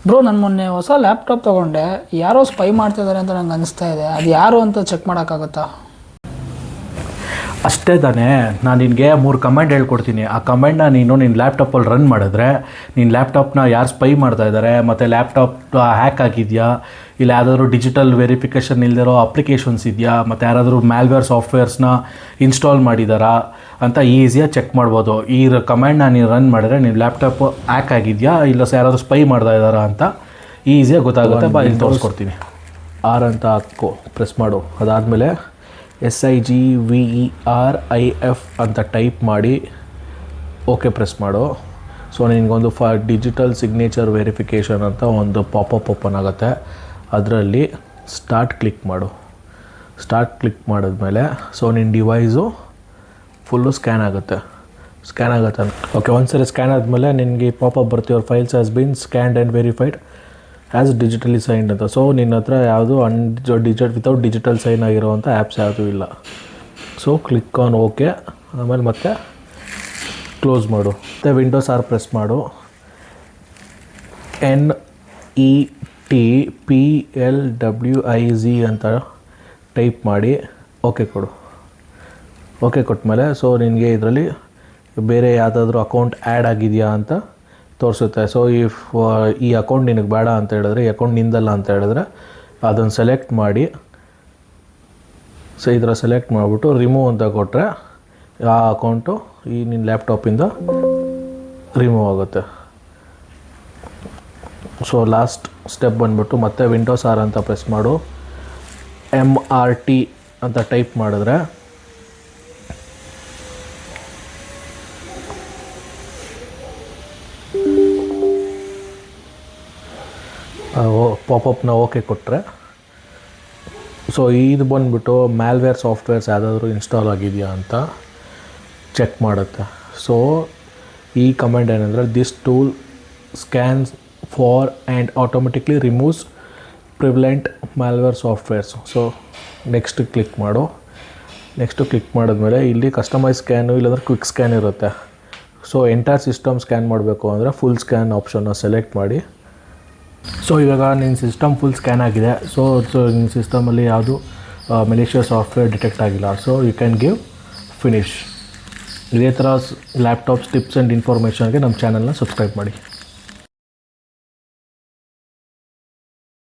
Bro ನಾನು ಮೊನ್ನೆ ಹೊಸ ಲ್ಯಾಪ್ಟಾಪ್ ತೊಗೊಂಡೆ, ಯಾರೋ ಸ್ಪೈ ಮಾಡ್ತಿದ್ದಾರೆ ಅಂತ ನಂಗೆ ಅನಿಸ್ತಾ ಇದೆ. ಅದು ಯಾರು ಅಂತ ಚೆಕ್ ಮಾಡೋಕ್ಕಾಗುತ್ತಾ? ಅಷ್ಟೇ ತಾನೇ. ನಾನು ನಿನಗೆ 3 ಕಮೆಂಟ್ ಹೇಳ್ಕೊಡ್ತೀನಿ. ಆ ಕಮೆಂಟ್ನ ನೀನು ನಿನ್ನ ಲ್ಯಾಪ್ಟಾಪಲ್ಲಿ ರನ್ ಮಾಡಿದ್ರೆ ನಿನ್ನ ಲ್ಯಾಪ್ಟಾಪ್ನ ಯಾರು ಸ್ಪೈ ಮಾಡ್ತಾ ಇದ್ದಾರೆ, ಮತ್ತು ಲ್ಯಾಪ್ಟಾಪ್ ಹ್ಯಾಕ್ ಆಗಿದೆಯಾ, ಇಲ್ಲ ಯಾವುದಾದ್ರೂ ಡಿಜಿಟಲ್ ವೆರಿಫಿಕೇಷನ್ ಇಲ್ಲದಿರೋ ಅಪ್ಲಿಕೇಶನ್ಸ್ ಇದೆಯಾ, ಮತ್ತು ಯಾರಾದರೂ ಮ್ಯಾಲ್ವೇರ್ ಸಾಫ್ಟ್ವೇರ್ಸ್ನ ಇನ್ಸ್ಟಾಲ್ ಮಾಡಿದಾರಾ ಅಂತ ಈಸಿಯಾಗಿ ಚೆಕ್ ಮಾಡ್ಬೋದು. ಈ ಕಮೆಂಟ್ನ ನೀನು ರನ್ ಮಾಡಿದ್ರೆ ನಿಮ್ಮ ಲ್ಯಾಪ್ಟಾಪ್ ಹ್ಯಾಕ್ ಆಗಿದೆಯಾ ಇಲ್ಲ ಯಾರಾದರೂ ಸ್ಪೈ ಮಾಡ್ತಾ ಇದ್ದಾರಾ ಅಂತ ಈಸಿಯಾಗಿ ಗೊತ್ತಾಗುತ್ತೆ. ಇಲ್ಲಿ ತೋರಿಸ್ಕೊಡ್ತೀನಿ. ಆರ್ ಅಂತ ಹಾಕೋ, ಪ್ರೆಸ್ ಮಾಡು. ಅದಾದಮೇಲೆ SIGVERIF ಅಂತ ಟೈಪ್ ಮಾಡಿ ಓಕೆ ಪ್ರೆಸ್ ಮಾಡು. ಸೊ ನಿನಗೊಂದು ಡಿಜಿಟಲ್ ಸಿಗ್ನೇಚರ್ ವೆರಿಫಿಕೇಷನ್ ಅಂತ ಒಂದು ಪಾಪಪ್ ಓಪನ್ ಆಗುತ್ತೆ. ಅದರಲ್ಲಿ ಸ್ಟಾರ್ಟ್ ಕ್ಲಿಕ್ ಮಾಡು. ಸ್ಟಾರ್ಟ್ ಕ್ಲಿಕ್ ಮಾಡಿದ್ಮೇಲೆ ಸೊ ನಿನ್ನ ಡಿವೈಸು ಫುಲ್ಲು ಸ್ಕ್ಯಾನ್ ಆಗುತ್ತೆ. ಓಕೆ, ಒಂದ್ಸರಿ ಸ್ಕ್ಯಾನ್ ಆದಮೇಲೆ ನಿನಗೆ ಪಾಪಪ್ ಬರ್ತೀವಿ, your files has been scanned and verified as digitally signed ಅಂತ. ಸೊ ನಿನ್ನ ಹತ್ರ ಯಾವುದು ವಿತೌಟ್ ಡಿಜಿಟಲ್ ಸೈನ್ ಆಗಿರೋವಂಥ ಆ್ಯಪ್ಸ್ ಯಾವುದೂ ಇಲ್ಲ. So click on okay. ಆಮೇಲೆ ಮತ್ತೆ ಕ್ಲೋಸ್ ಮಾಡು. ಮತ್ತು ವಿಂಡೋಸ್ ಆರ್ ಪ್ರೆಸ್ ಮಾಡು. NETPLWIZ ಅಂತ ಟೈಪ್ ಮಾಡಿ ಓಕೆ ಕೊಡು. ಓಕೆ ಕೊಟ್ಟಮೇಲೆ ಸೊ ನಿನಗೆ ಇದರಲ್ಲಿ ಬೇರೆ ಯಾವುದಾದ್ರೂ ಅಕೌಂಟ್ ಆ್ಯಡ್ ಆಗಿದೆಯಾ ಅಂತ ತೋರಿಸುತ್ತೆ. ಸೊ ಈ ಅಕೌಂಟ್ ನಿನಗೆ ಬೇಡ ಅಂತ ಹೇಳಿದ್ರೆ, ಈ ಅಕೌಂಟ್ ನಿಂದಲ್ಲ ಅಂತ ಹೇಳಿದ್ರೆ ಅದನ್ನು ಸೆಲೆಕ್ಟ್ ಮಾಡಿ, ಸೊ ಈ ಥರ ಸೆಲೆಕ್ಟ್ ಮಾಡಿಬಿಟ್ಟು ರಿಮೂವ್ ಅಂತ ಕೊಟ್ಟರೆ ಆ ಅಕೌಂಟು ಈ ನಿನ್ನ ಲ್ಯಾಪ್ಟಾಪಿಂದ ರಿಮೂವ್ ಆಗುತ್ತೆ. ಸೊ ಲಾಸ್ಟ್ ಸ್ಟೆಪ್ ಬಂದುಬಿಟ್ಟು ಮತ್ತೆ ವಿಂಡೋಸ್ ಆರ್ ಅಂತ ಪ್ರೆಸ್ ಮಾಡು. MRT ಅಂತ ಟೈಪ್ ಮಾಡಿದ್ರೆ ಪಾಪಪ್ನ ಓಕೆ ಕೊಟ್ಟರೆ ಸೊ ಇದು ಬಂದುಬಿಟ್ಟು ಮ್ಯಾಲ್ವೇರ್ ಸಾಫ್ಟ್ವೇರ್ಸ್ ಯಾವುದಾದ್ರೂ ಇನ್ಸ್ಟಾಲ್ ಆಗಿದೆಯಾ ಅಂತ ಚೆಕ್ ಮಾಡುತ್ತೆ. ಸೊ ಈ ಕಮೆಂಟ್ ಏನಂದರೆ this tool scans for and automatically removes prevalent malware softwares. So next click ಮಾಡು. ನೆಕ್ಸ್ಟು ಕ್ಲಿಕ್ ಮಾಡಿದ್ಮೇಲೆ ಇಲ್ಲಿ ಕಸ್ಟಮೈಸ್ ಸ್ಕ್ಯಾನು ಇಲ್ಲಾಂದ್ರೆ ಕ್ವಿಕ್ ಸ್ಕ್ಯಾನ್ ಇರುತ್ತೆ. ಸೊ ಎಂಟೈರ್ ಸಿಸ್ಟಮ್ ಸ್ಕ್ಯಾನ್ ಮಾಡಬೇಕು ಅಂದರೆ ಫುಲ್ ಸ್ಕ್ಯಾನ್ ಆಪ್ಷನ್ನ ಸೆಲೆಕ್ಟ್ ಮಾಡಿ. ಸೊ ಇವಾಗ ನಿನ್ನ ಸಿಸ್ಟಮ್ ಫುಲ್ ಸ್ಕ್ಯಾನ್ ಆಗಿದೆ. ಸೊ ನಿನ್ನ ಸಿಸ್ಟಮಲ್ಲಿ ಯಾವುದು ಮೆಲಿಷಿಯಸ್ ಸಾಫ್ಟ್ವೇರ್ ಡಿಟೆಕ್ಟ್ ಆಗಿಲ್ಲ. So you can give finish. ಇದೇ ಥರ ಲ್ಯಾಪ್ಟಾಪ್ಸ್ ಟಿಪ್ಸ್ ಆ್ಯಂಡ್ ಇನ್ಫಾರ್ಮೇಷನ್ಗೆ ನಮ್ಮ ಚಾನಲ್ನ ಸಬ್ಸ್ಕ್ರೈಬ್ ಮಾಡಿ.